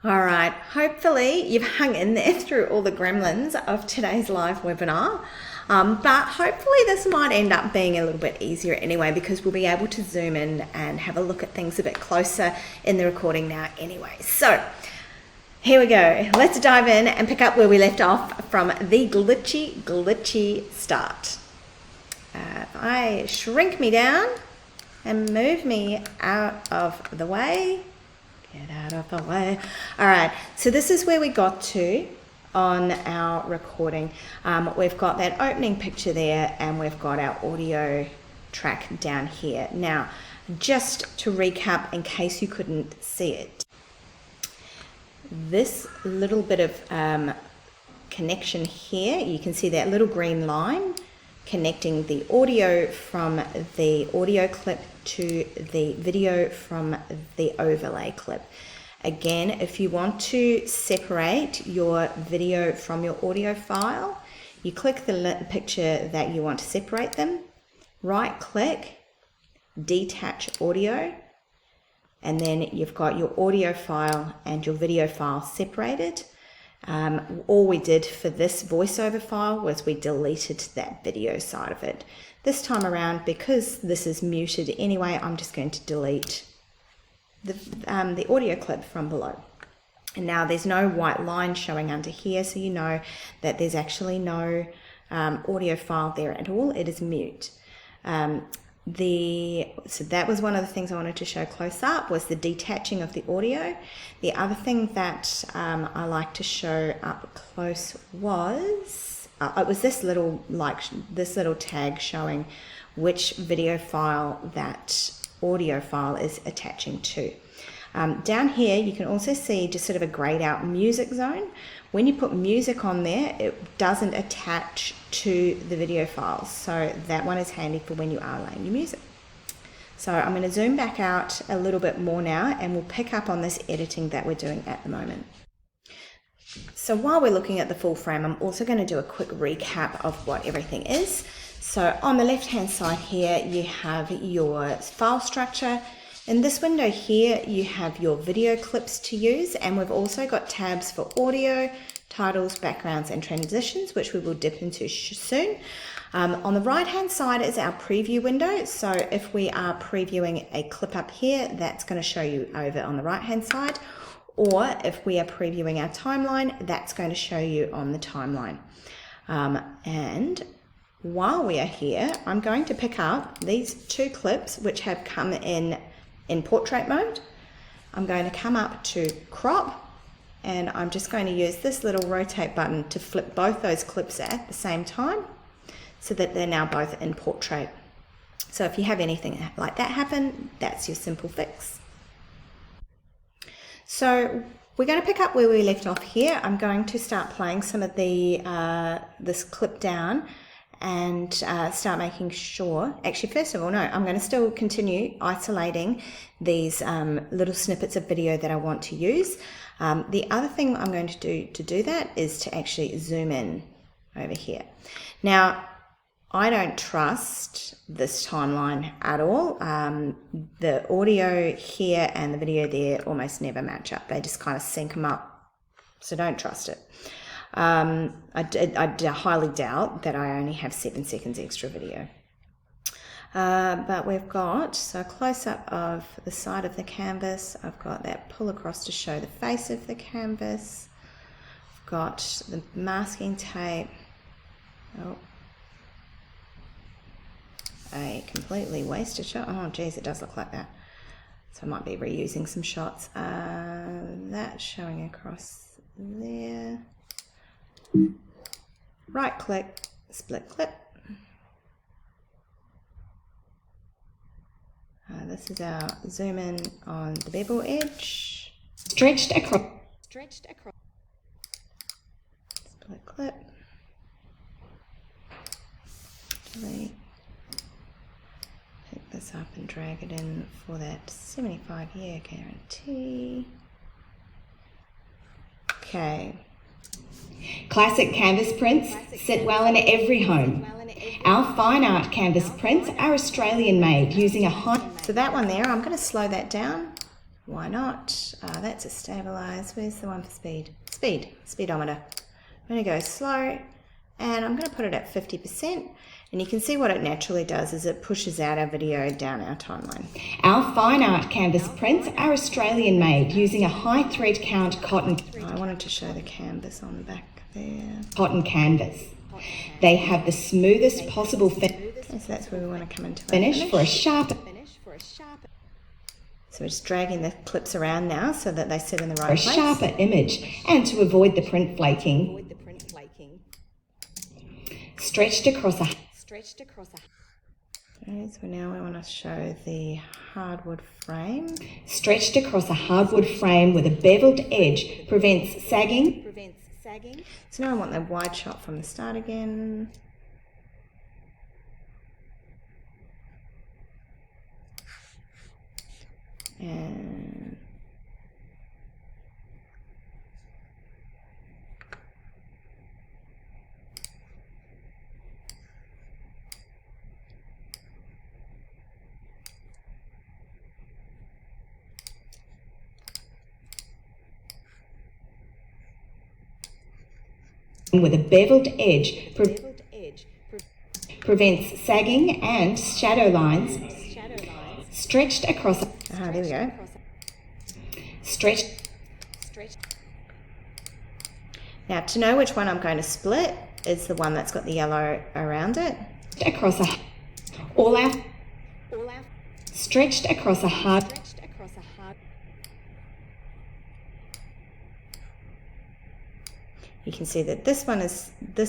All right, hopefully you've hung in there through all the gremlins of today's live webinar. But hopefully this might end up being a little bit easier anyway, because we'll be able to zoom in and have a look at things a bit closer in the recording now anyway. So here we go. Let's dive in and pick up where we left off from the glitchy start. If I shrink me down and move me out of the way. Get out of the way. All right, so this is where we got to on our recording. We've got that opening picture there and we've got our audio track down here. Now, just to recap in case you couldn't see it, this little bit of connection here, you can see that little green line connecting the audio from the audio clip to the video from the overlay clip. Again, if you want to separate your video from your audio file, you click the picture that you want to separate them, right click, detach audio, and then you've got your audio file and your video file separated. All we did for this voiceover file was we deleted that video side of it. This time around, because this is muted anyway, I'm just going to delete the audio clip from below. And now there's no white line showing under here, so you know that there's actually no audio file there at all. It is mute. So that was one of the things I wanted to show close up, was the detaching of the audio. The other thing that I like to show up close was it was this little tag showing which video file that audio file is attaching to. Down here you can also see just sort of a grayed out music zone. When you put music on there, it doesn't attach to the video files, so that one is handy for when you are laying your music. So I'm going to zoom back out a little bit more now and we'll pick up on this editing that we're doing at the moment. So while we're looking at the full frame, I'm also going to do a quick recap of what everything is. So on the left hand side here you have your file structure. In this window here, you have your video clips to use, and we've also got tabs for audio, titles, backgrounds, and transitions, which we will dip into soon. On the right-hand side is our preview window. So if we are previewing a clip up here, that's going to show you over on the right-hand side. Or if we are previewing our timeline, that's going to show you on the timeline. And while we are here, I'm going to pick up these two clips, which have come in portrait mode. I'm going to come up to crop, and I'm just going to use this little rotate button to flip both those clips at the same time so that they're now both in portrait. So if you have anything like that happen, that's your simple fix. So we're going to pick up where we left off here. I'm going to start playing some of this clip down and start making sure, actually first of all, no, I'm going to still continue isolating these little snippets of video that I want to use. The other thing I'm going to do that is to actually zoom in over here. Now, I don't trust this timeline at all. The audio here and the video there almost never match up. They just kind of sync them up, so don't trust it. I highly doubt that I only have 7 seconds extra video. But we've got, so close up of the side of the canvas, I've got that pull across to show the face of the canvas. I've got the masking tape. Oh, a completely wasted shot. Oh geez, it does look like that. So I might be reusing some shots. That's showing across there. Right click, split clip. This is our zoom in on the bevel edge. Stretched across. Split clip. Delete. Pick this up and drag it in for that 75-year guarantee. Okay. Classic canvas prints sit well in every home. Our fine art canvas prints are Australian made using a high... So that one there, I'm going to slow that down Why not? That's a stabilize. Where's the one for speed? Speedometer. I'm going to go slow, and I'm going to put it at 50%. And you can see what it naturally does is it pushes out our video down our timeline. Our fine art canvas prints are Australian made using a high thread count cotton. I wanted to show the canvas on the back there. Cotton canvas. They have the smoothest possible Okay, so that's where we want to come into finish for a sharp. So we're just dragging the clips around now so that they sit in the right place. For a sharper image and to avoid the print flaking. Stretched across a. Okay, so now we want to show the hardwood frame. Stretched across a hardwood frame with a beveled edge prevents sagging. So now I want the wide shot from the start again. And with a beveled edge prevents sagging and shadow lines. Stretched across a. there we go. Stretched. Now to know which one I'm going to split is the one that's got the yellow around it. Across a. All our. Stretched across a hard. You can see that this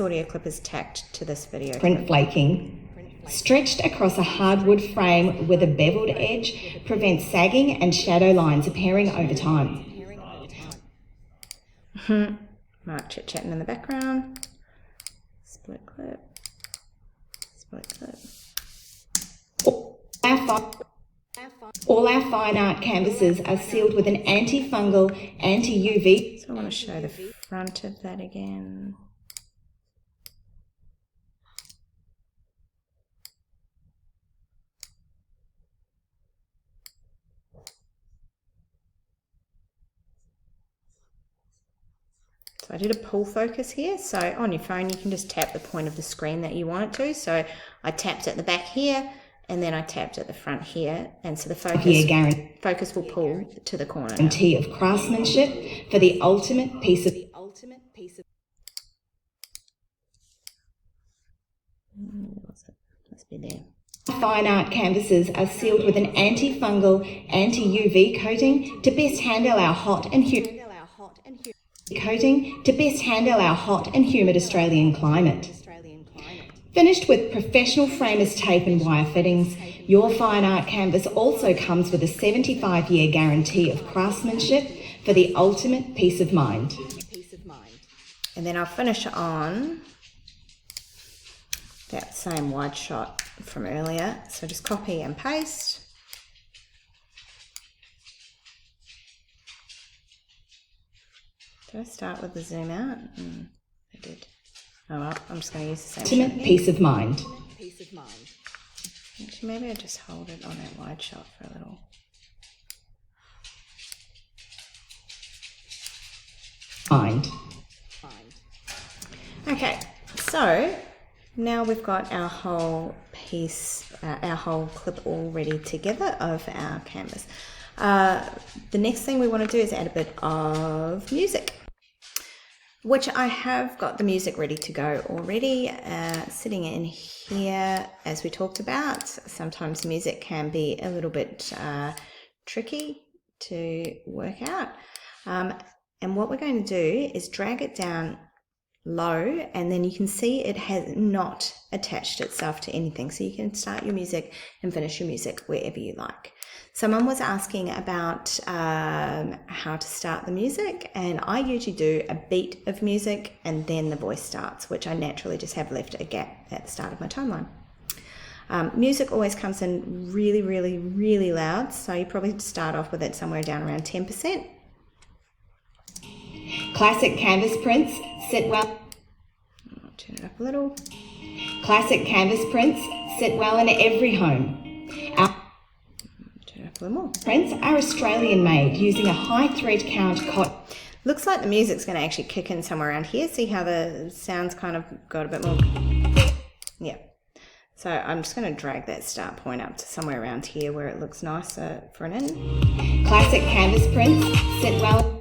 audio clip is tacked to this video Print clip. flaking. Stretched across a hardwood frame with a beveled edge prevents sagging and shadow lines appearing over time. Right, chit-chatting in the background. Split clip. Split clip. All our fine art canvases are sealed with an antifungal, anti-UV. So I want to show the front of that again. So I did a pull focus here. So on your phone, you can just tap the point of the screen that you want it to. So I tapped at the back here, and then I tapped at the front here. And so the focus will pull to the corner. Guarantee of craftsmanship for the ultimate piece of. Must be there. Fine art canvases are sealed with an antifungal, anti-UV coating to best handle our hot and humid Australian climate. Finished with professional framers tape and wire fittings, your fine art canvas also comes with a 75-year guarantee of craftsmanship for the ultimate peace of mind. And then I'll finish on that same wide shot from earlier. So just copy and paste. Did I start with the zoom out? I did. Oh well, I'm just going to use the same shot Ultimate peace of mind. Actually, maybe I just hold it on that wide shot for a little. Mind. Okay, so now we've got our whole piece, our whole clip all ready together of our canvas. The next thing we want to do is add a bit of music, which I have got the music ready to go already, sitting in here. As we talked about, sometimes music can be a little bit tricky to work out. And what we're going to do is drag it down low, and then you can see it has not attached itself to anything. So you can start your music and finish your music wherever you like. Someone was asking about how to start the music, and I usually do a beat of music and then the voice starts, which I naturally just have left a gap at the start of my timeline. Music always comes in really, really, really loud, so you probably start off with it somewhere down around 10%. Classic canvas prints sit well. I'll turn it up a little. Classic canvas prints sit well in every home. Turn it up a little more. Prints are Australian made using a high thread count cotton. Looks like the music's going to actually kick in somewhere around here. See how the sounds kind of got a bit more. Yeah. So I'm just going to drag that start point up to somewhere around here where it looks nicer for an in. Classic canvas prints sit well.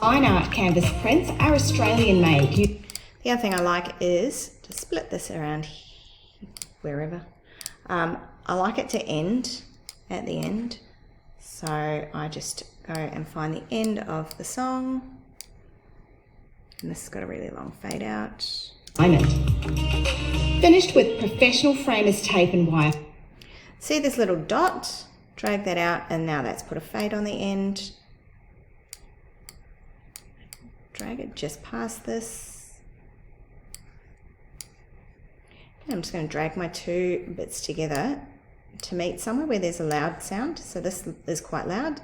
Fine art canvas prints are Australian made. The other thing I like is to split this around wherever. I like it to end at the end. So I just go and find the end of the song. And this has got a really long fade out. Finished with professional framers tape and wire. See this little dot? Drag that out, and now that's put a fade on the end. Drag it just past this. And I'm just going to drag my two bits together to meet somewhere where there's a loud sound. So this is quite loud.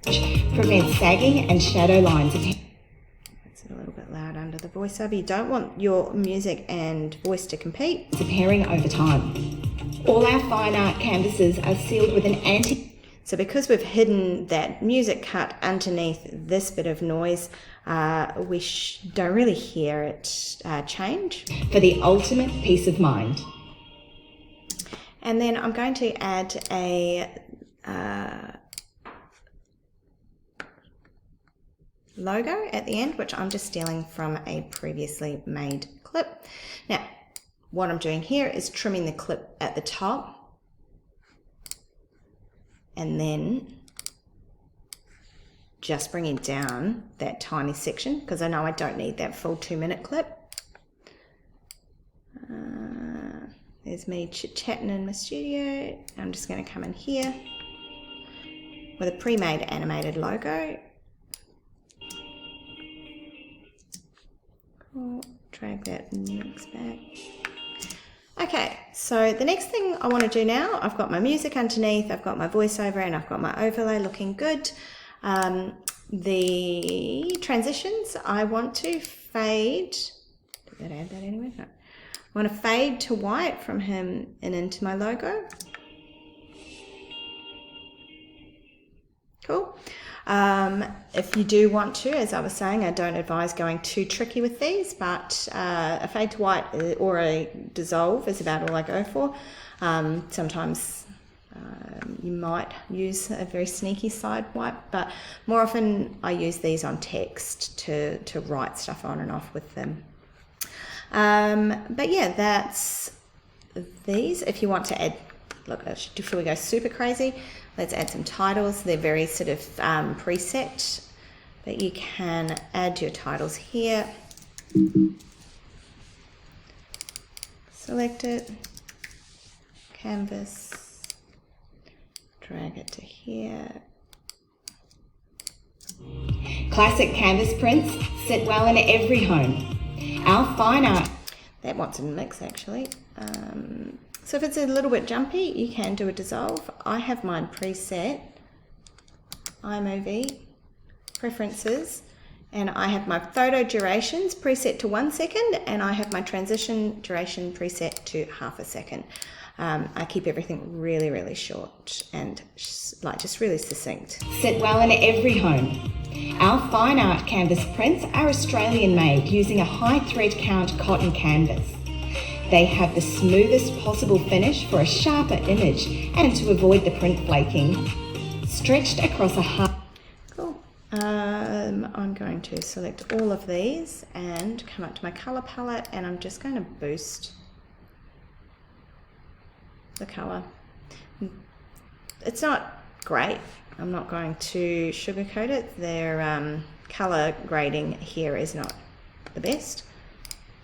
Prevent sagging and shadow lines. It's a little bit loud under the voiceover. You don't want your music and voice to compete. Disappearing over time. All our fine art canvases are sealed with an anti... So because we've hidden that music cut underneath this bit of noise, we don't really hear it change. For the ultimate peace of mind. And then I'm going to add a logo at the end, which I'm just stealing from a previously made clip. Now, what I'm doing here is trimming the clip at the top and then just bringing down that tiny section because I know I don't need that full 2-minute clip. There's me chit-chatting in my studio. I'm just going to come in here with a pre-made animated logo. Cool. Drag that mix back. Okay, so the next thing I want to do now, I've got my music underneath, I've got my voiceover, and I've got my overlay looking good. The transitions, I want to fade. Did that add that anyway? No. I want to fade to white from him and into my logo. Cool. If you do want to, as I was saying, I don't advise going too tricky with these, but a fade to white or a dissolve is about all I go for. Sometimes you might use a very sneaky side wipe, but more often I use these on text to write stuff on and off with them. But yeah, that's these. If you want to add, look, before we go super crazy, let's add some titles. They're very sort of preset, but you can add your titles here. Select it, canvas, drag it to here. Classic canvas prints sit well in every home. Our fine art. That wants a mix actually. So if it's a little bit jumpy, you can do a dissolve. I have mine preset, iMovie, preferences, and I have my photo durations preset to 1 second, and I have my transition duration preset to ½ a second. I keep everything really, really short and just really succinct. Sit well in every home. Our fine art canvas prints are Australian made using a high thread count cotton canvas. They have the smoothest possible finish for a sharper image and to avoid the print flaking. Stretched across a hard... Cool. I'm going to select all of these and come up to my color palette, and I'm just going to boost the color. It's not great. I'm not going to sugarcoat it. Their color grading here is not the best.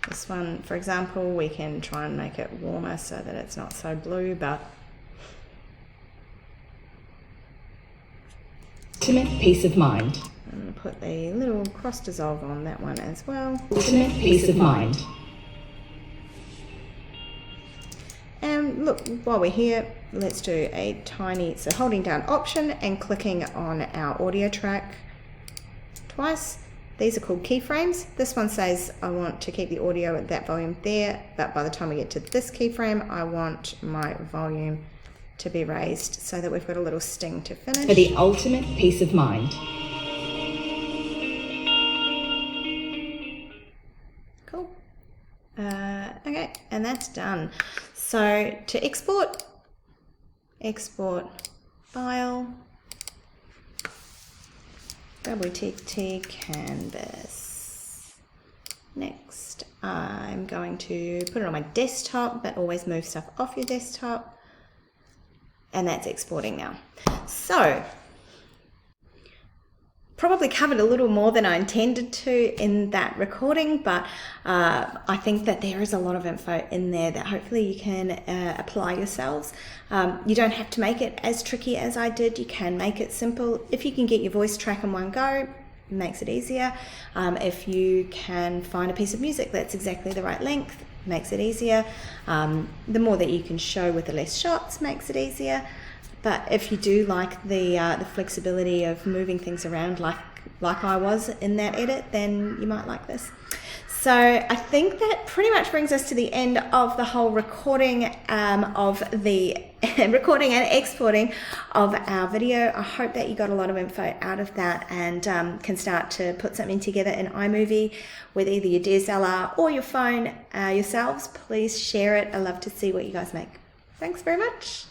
This one, for example, we can try and make it warmer so that it's not so blue, but ultimate peace of mind. I'm going to put the little cross dissolve on that one as well. Ultimate peace of mind. And look, while we're here, let's do a tiny, so holding down Option and clicking on our audio track twice, These are called keyframes. This one says I want to keep the audio at that volume there, but by the time we get to this keyframe, I want my volume to be raised so that we've got a little sting to finish. For the ultimate peace of mind. Cool. Okay, and that's done. So to export file, WTT canvas. Next, I'm going to put it on my desktop, but always move stuff off your desktop. And that's exporting now. So, probably covered a little more than I intended to in that recording, but I think that there is a lot of info in there that hopefully you can apply yourselves. You don't have to make it as tricky as I did. You can make it simple. If you can get your voice track in one go, it makes it easier. If you can find a piece of music that's exactly the right length, makes it easier. The more that you can show with the less shots makes it easier. But if you do like the flexibility of moving things around like I was in that edit, then you might like this. So I think that pretty much brings us to the end of the whole recording of the recording and exporting of our video. I hope that you got a lot of info out of that and can start to put something together in iMovie with either your DSLR or your phone yourselves. Please share it. I love to see what you guys make. Thanks very much.